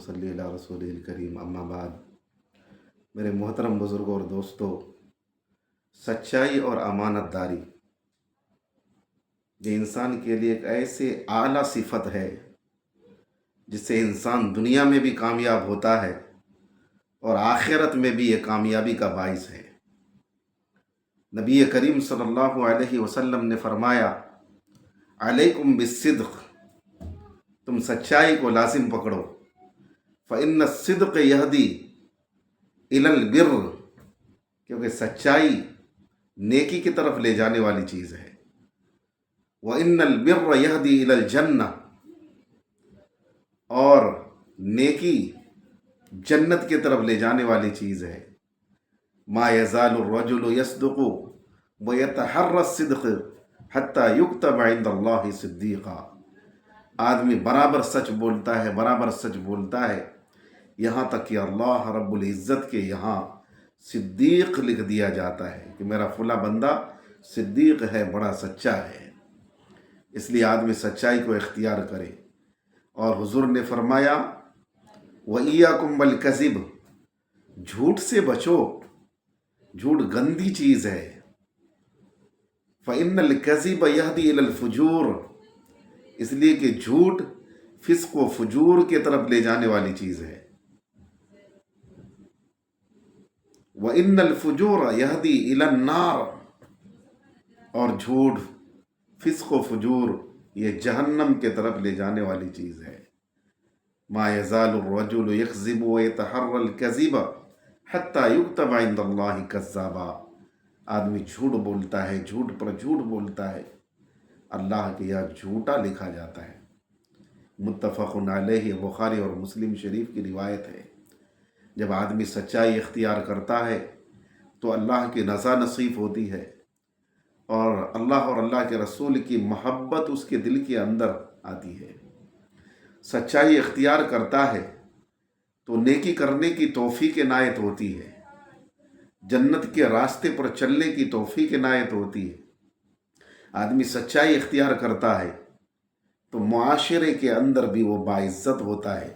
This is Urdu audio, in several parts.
صلی علی رسول الکریم اما بعد۔ میرے محترم بزرگوں اور دوستوں، سچائی اور امانت داری یہ انسان کے لیے ایک ایسے اعلیٰ صفت ہے جس سے انسان دنیا میں بھی کامیاب ہوتا ہے اور آخرت میں بھی یہ کامیابی کا باعث ہے۔ نبی کریم صلی اللہ علیہ وسلم نے فرمایا، علیکم بالصدق، تم سچائی کو لازم پکڑو، فإن الصدق یہدی الی البر، کیونکہ سچائی نیکی کی طرف لے جانے والی چیز ہے۔ وإن البر یہدی الی الجنہ، اور نیکی جنت کی طرف لے جانے والی چیز ہے۔ ما یزال الرجل یصدق ویتحری الصدق حتی یکتب عند اللہ صدیقا، آدمی برابر سچ بولتا ہے، برابر سچ بولتا ہے، یہاں تک کہ اللہ رب العزت کے یہاں صدیق لکھ دیا جاتا ہے کہ میرا فلاں بندہ صدیق ہے، بڑا سچا ہے۔ اس لیے آدمی سچائی کو اختیار کرے۔ اور حضور نے فرمایا، وَإِيَّاكُمْ وَالْكَذِبَ، جھوٹ سے بچو، جھوٹ گندی چیز ہے۔ فَإِنَّ الْكَذِبَ يَهْدِي إِلَى الْفُجُورِ، اس لیے کہ جھوٹ فسق و فجور کی طرف لے جانے والی چیز ہے۔ وَإِنَّ الْفُجُورَ يَهْدِي إِلَى النَّارِ، اور جھوٹ فسق و فجور یہ جہنم کے طرف لے جانے والی چیز ہے۔ ما یزال الرجل یکذب ویتحری الکذب حتی یکتب عند اللہ کذابا، آدمی جھوٹ بولتا ہے، جھوٹ پر جھوٹ بولتا ہے، اللہ کے یہاں جھوٹا لکھا جاتا ہے۔ متفق علیہ، بخاری اور مسلم شریف کی روایت ہے۔ جب آدمی سچائی اختیار کرتا ہے تو اللہ کی رضا نصیب ہوتی ہے، اور اللہ کے رسول کی محبت اس کے دل کے اندر آتی ہے۔ سچائی اختیار کرتا ہے تو نیکی کرنے کی توفیق عنایت ہوتی ہے، جنت کے راستے پر چلنے کی توفیق عنایت ہوتی ہے۔ آدمی سچائی اختیار کرتا ہے تو معاشرے کے اندر بھی وہ باعزت ہوتا ہے،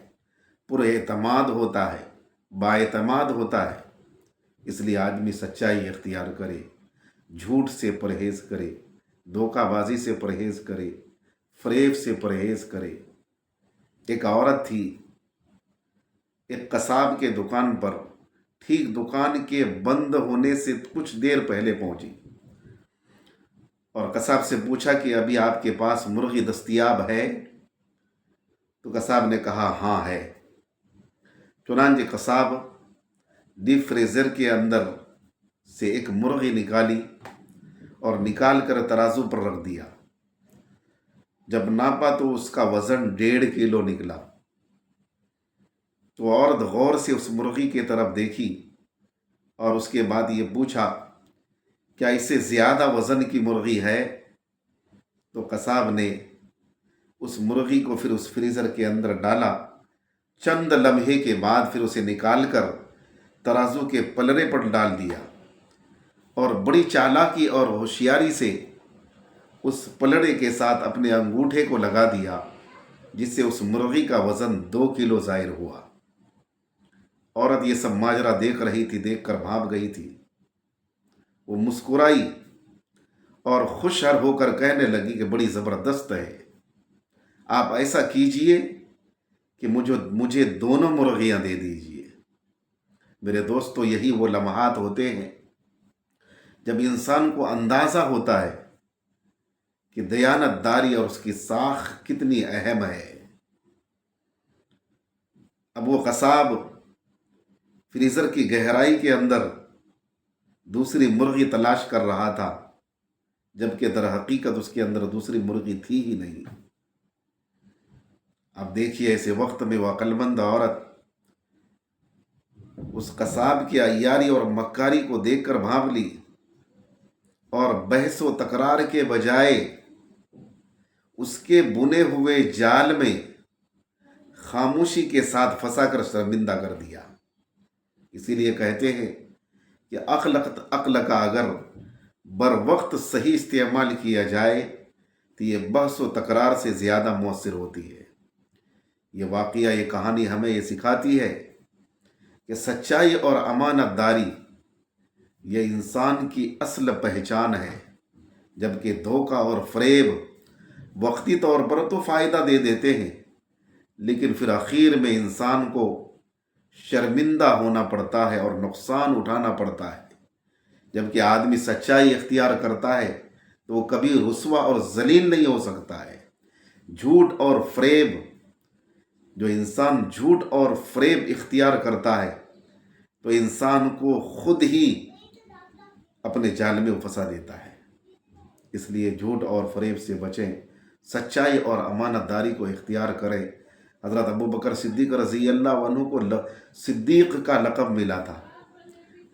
پر اعتماد ہوتا ہے، بااعتماد ہوتا ہے۔ اس لیے آدمی سچائی اختیار کرے، جھوٹ سے پرہیز کرے، دھوکہ بازی سے پرہیز کرے، فریب سے پرہیز کرے۔ ایک عورت تھی، ایک قصاب کے دکان پر، ٹھیک دکان کے بند ہونے سے کچھ دیر پہلے پہنچی اور قصاب سے پوچھا کہ ابھی آپ کے پاس مرغی دستیاب ہے؟ تو قصاب نے کہا ہاں ہے۔ چنانچہ قصاب ڈیپ فریزر کے اندر سے ایک مرغی نکالی اور نکال کر ترازو پر رکھ دیا۔ جب ناپا تو اس کا وزن 1.5 کلو نکلا۔ تو عورت غور سے اس مرغی کی طرف دیکھی اور اس کے بعد یہ پوچھا، کیا اس سے زیادہ وزن کی مرغی ہے؟ تو قصاب نے اس مرغی کو پھر اس فریزر کے اندر ڈالا، چند لمحے کے بعد پھر اسے نکال کر ترازو کے پلڑے پر ڈال دیا، اور بڑی چالاکی اور ہوشیاری سے اس پلڑے کے ساتھ اپنے انگوٹھے کو لگا دیا، جس سے اس مرغی کا وزن 2 کلو ظاہر ہوا۔ عورت یہ سب ماجرا دیکھ رہی تھی، دیکھ کر بھاپ گئی تھی۔ وہ مسکرائی اور خوش ہو کر کہنے لگی کہ بڑی زبردست ہے، آپ ایسا کیجئے کہ مجھے 2 مرغیاں دے دیجئے۔ میرے دوستو، یہی وہ لمحات ہوتے ہیں جب انسان کو اندازہ ہوتا ہے کہ دیانت داری اور اس کی ساخ کتنی اہم ہے۔ اب وہ قصاب فریزر کی گہرائی کے اندر دوسری مرغی تلاش کر رہا تھا، جبکہ در حقیقت اس کے اندر دوسری مرغی تھی ہی نہیں۔ اب دیکھیے، ایسے وقت میں وہ عقل مند عورت اس قصاب کی عیاری اور مکاری کو دیکھ کر بھانپ لی، اور بحث و تکرار کے بجائے اس کے بنے ہوئے جال میں خاموشی کے ساتھ پھنسا کر شرمندہ کر دیا۔ اسی لیے کہتے ہیں کہ عقل کا اگر بر وقت صحیح استعمال کیا جائے تو یہ بحث و تکرار سے زیادہ مؤثر ہوتی ہے۔ یہ واقعہ، یہ کہانی ہمیں یہ سکھاتی ہے کہ سچائی اور امانت داری یہ انسان کی اصل پہچان ہے، جبکہ دھوکہ اور فریب وقتی طور پر تو فائدہ دے دیتے ہیں، لیکن پھر آخر میں انسان کو شرمندہ ہونا پڑتا ہے اور نقصان اٹھانا پڑتا ہے۔ جبکہ آدمی سچائی اختیار کرتا ہے تو وہ کبھی رسوا اور ذلیل نہیں ہو سکتا ہے۔ جھوٹ اور فریب، جو انسان جھوٹ اور فریب اختیار کرتا ہے تو انسان کو خود ہی اپنے جال میں پھنسا دیتا ہے۔ اس لیے جھوٹ اور فریب سے بچیں، سچائی اور امانت داری کو اختیار کریں۔ حضرت ابو بکر صدیق رضی اللہ عنہ کو صدیق کا لقب ملا تھا۔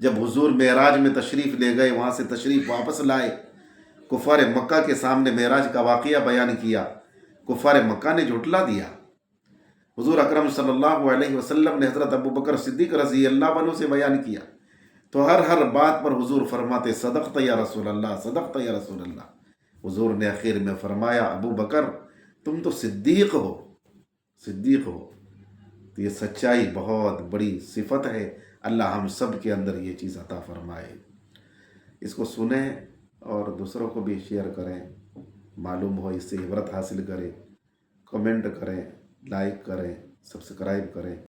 جب حضور معراج میں تشریف لے گئے، وہاں سے تشریف واپس لائے، کفار مکہ کے سامنے معراج کا واقعہ بیان کیا، کفار مکہ نے جھٹلا دیا۔ حضور اکرم صلی اللہ علیہ وسلم نے حضرت ابو بکر صدیق رضی اللہ عنہ سے بیان کیا تو ہر بات پر حضور فرماتے صدقت یا رسول اللہ، صدقت یا رسول اللہ۔ حضور نے آخر میں فرمایا ابو بکر تم تو صدیق ہو، صدیق ہو۔ تو یہ سچائی بہت بڑی صفت ہے، اللہ ہم سب کے اندر یہ چیز عطا فرمائے۔ اس کو سنیں اور دوسروں کو بھی شیئر کریں، معلوم ہو اس سے عبرت حاصل کریں، کمنٹ کریں، لائک کریں، سبسکرائب کریں۔